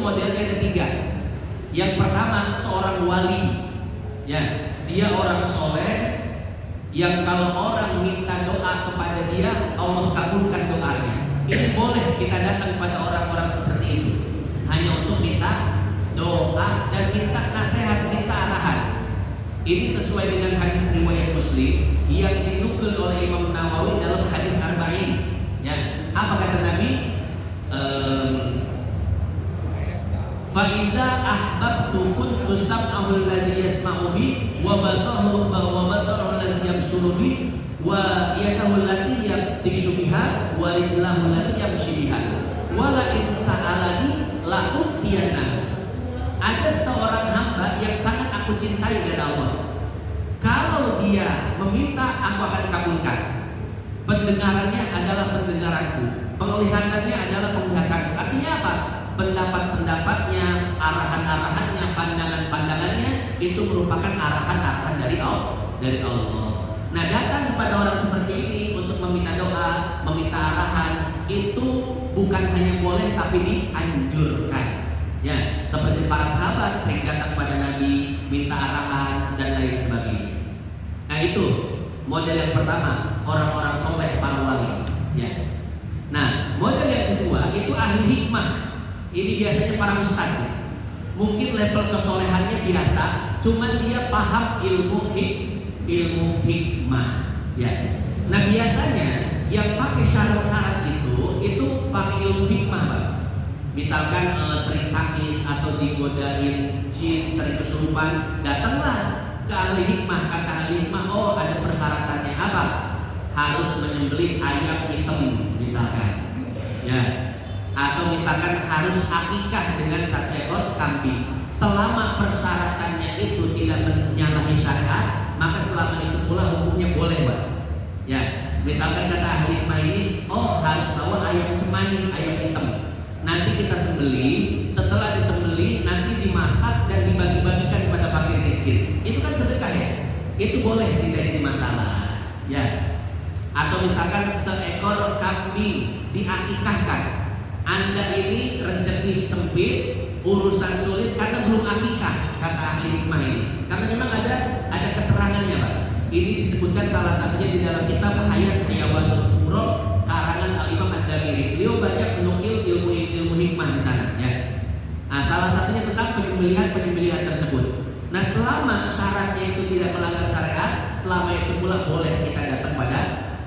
modelnya ada 3. Yang pertama seorang wali, ya, dia orang soleh yang kalau orang minta doa kepada dia, Allah kabulkan doanya. Ini boleh kita datang kepada orang-orang seperti itu, hanya untuk minta doa dan minta nasihat, minta arahan. Ini sesuai dengan hadis riwayat Muslim yang dinukil oleh Imam Nawawi dalam hadis Arba'in. Ya, apa kata Nabi? Fa'idha ahbabtu kuntu sam'ahu alladhi yasma'u bi wa basarahu alladhi yabsuru bi wa yadahu allati yabtishu biha wa rijlahu allati yamshi biha wa la in sa'alani la utiyana. Ada seorang hamba yang sangat aku cintai dari Allah. Kalau dia meminta, aku akan kabulkan. Pendengarannya adalah pendengaranku, penglihatannya adalah penglihatanku. Artinya apa? Pendapat-pendapatnya, arahan-arahannya, pandangan-pandangannya itu merupakan arahan-arahan dari Allah. Nah, datang kepada orang seperti ini untuk meminta doa, meminta arahan, itu bukan hanya boleh tapi dianjurkan. Ya, seperti para sahabat sering datang kepada Nabi, minta arahan dan lain sebagainya. Nah, itu model yang pertama, orang-orang soleh, para wali. Ya. Nah, model yang kedua itu ahli hikmah. Ini biasanya para ustadz. Mungkin level kesolehannya biasa, cuman dia paham ilmu hikmah. Ya. Nah, biasanya yang pakai syarat-syarat itu pakai ilmu hikmah, Pak. Misalkan sering sakit atau digodain jin, sering kesurupan, datanglah ke ahli hikmah. Kata ahli hikmah, oh ada persyaratannya apa? Harus menyembelih ayam hitam misalkan. Ya. Atau misalkan harus akikah dengan 1 ekor kambing. Selama persyaratannya itu tidak menyalahi syariat, maka selama itu pula hukumnya boleh, Pak. Ya, misalkan kata ahli hikmah ini, oh harus bawa ayam cemani, ayam hitam. Nanti kita sembelih, setelah disembelih nanti dimasak dan dibagi-bagikan kepada fakir miskin. Itu kan sedekah ya? Itu boleh, tidak jadi masalah. Ya. Atau misalkan seekor kambing diakikahkan. Anda ini rezeki sempit, urusan sulit karena belum akikah, kata ahli hikmah ini. Karena memang ada keterangannya, Pak. Ini disebutkan salah satunya di dalam kitab Hayat Hayawatul Kubro karangan Al-Imam Ad-Damiri. Beliau banyak menukil ilmu hikmah di sana, ya. Nah, salah satunya tentang penyembelihan tersebut. Nah, selama syaratnya itu tidak melanggar syariat, selama itu pula boleh kita datang pada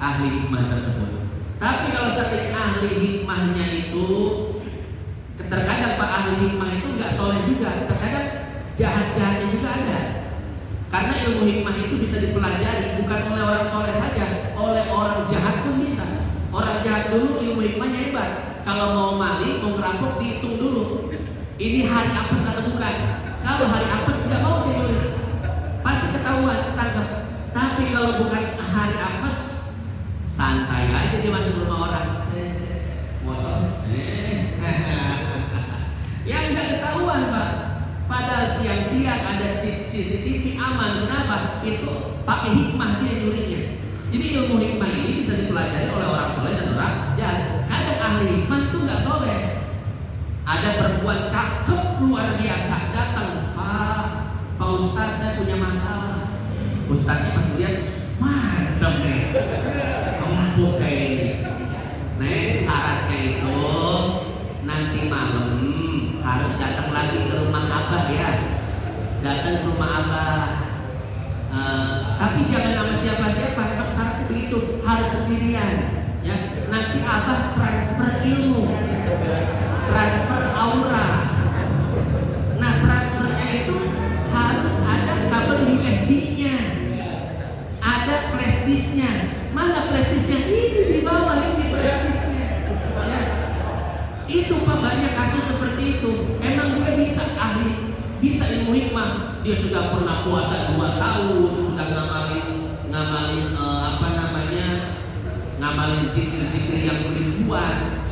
ahli hikmah tersebut. Tapi kalau seandainya ahli hikmahnya itu, terkadang Pak ahli hikmah itu nggak soleh juga, terkadang jahat-jahatnya juga ada. Karena ilmu hikmah itu bisa dipelajari bukan oleh orang soleh saja, oleh orang jahat pun bisa. Orang jahat dulu ilmu hikmahnya hebat. Kalau mau maling, mau ngerampok dihitung dulu. Ini hari apes atau bukan? Kalau hari apes nggak mau tidur, pasti ketahuan, ketangkep. Tapi kalau bukan hari apes, santai aja dia masuk rumah orang, motor, yang nggak ketahuan, Pak. Padahal siang-siang ada CCTV aman. Kenapa? Itu pakai hikmah dia nyurinya. Jadi ilmu hikmah ini bisa dipelajari oleh orang soleh dan orang jahat. Kadang ahli hikmah itu nggak soleh. Ada perempuan cakep luar biasa datang, Pak Ustadz saya punya masalah. Ustadznya pas lihat, mantap nih. Empuk kayak ini. Nek syaratnya itu nanti malam harus datang lagi ke rumah Abah ya. Datang ke rumah Abah. Tapi jangan sama siapa-siapa. Memang syaratnya begitu. Harus sendirian. Ya. Nanti Abah transfer ilmu, transfer aura. Nah transfernya itu harus ada kabel USB-nya, ada flash disk-nya. Mana flash disk-nya? Ini di bawah, ini flash disk-nya. Ya. Itu Pak, banyak kasus seperti itu. Emang dia bisa ahli, bisa ilmu hikmah. Dia sudah pernah puasa 2 tahun, sudah ngamalin ngamalin zikir-zikir yang ribuan.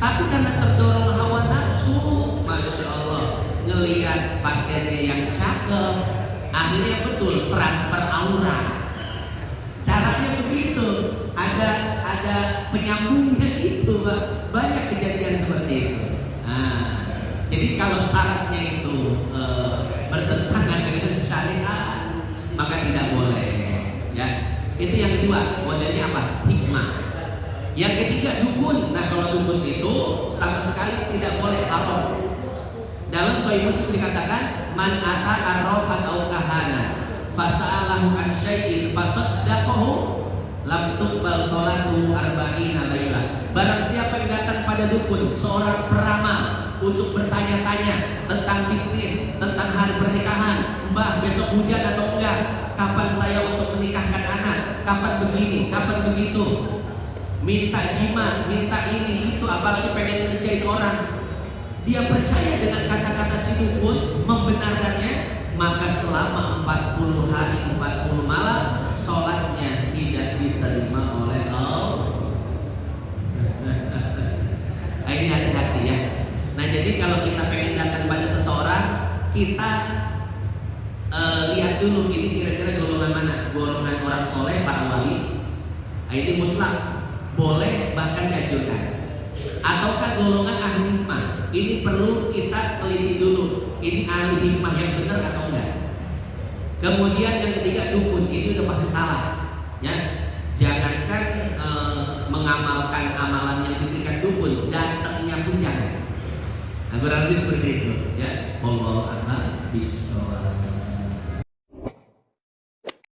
Tapi karena terdorong hawa nafsu, masya Allah, ngelihat pasiennya yang cakep, akhirnya betul transfer aura. Caranya begitu, ada penyambungnya itu, Pak. Banyak kejadian seperti itu. Nah, Jadi kalau syaratnya itu bertentangan dengan syariat, maka tidak boleh. Ya, itu yang kedua. Modelnya apa? Hikmah. Yang ketiga dukun. Nah kalau dukun itu sama sekali tidak boleh, haram. Dalam Sahih Muslim dikatakan, man ata arrafan aw kahana fasa'alahu an syai'in fasaddaqahu lam tuqbal sholatu arba'ina laila. Barang siapa yang datang pada dukun, seorang peramal, untuk bertanya-tanya tentang bisnis, tentang hari pernikahan, mbah besok hujan atau enggak, kapan saya untuk menikahkan anak, kapan begini, kapan begitu, minta jima, minta ini itu, apalagi pengen ngerjain orang, dia percaya dengan kata-kata si dukun, membenarkannya, maka selama 40 hari 40 malam sholatnya tidak diterima oleh Allah. Ini hati-hati ya. Nah jadi kalau kita pengen datang pada seseorang, kita lihat dulu ini kira-kira golongan mana, golongan orang soleh, para wali. Nah, ini mutlak boleh, bahkan dianjurkan. Ataukah golongan ahli hikmah? Ini perlu kita teliti dulu. Ini ahli hikmah yang benar atau enggak. Kemudian yang ketiga dukun, ini udah pasti salah. Ya, jangankan mengamalkan amalan yang diberikan dukun, datangnya pun jangan. Nah, kurang lebih seperti itu. Ya, wallahu a'lam bishawab.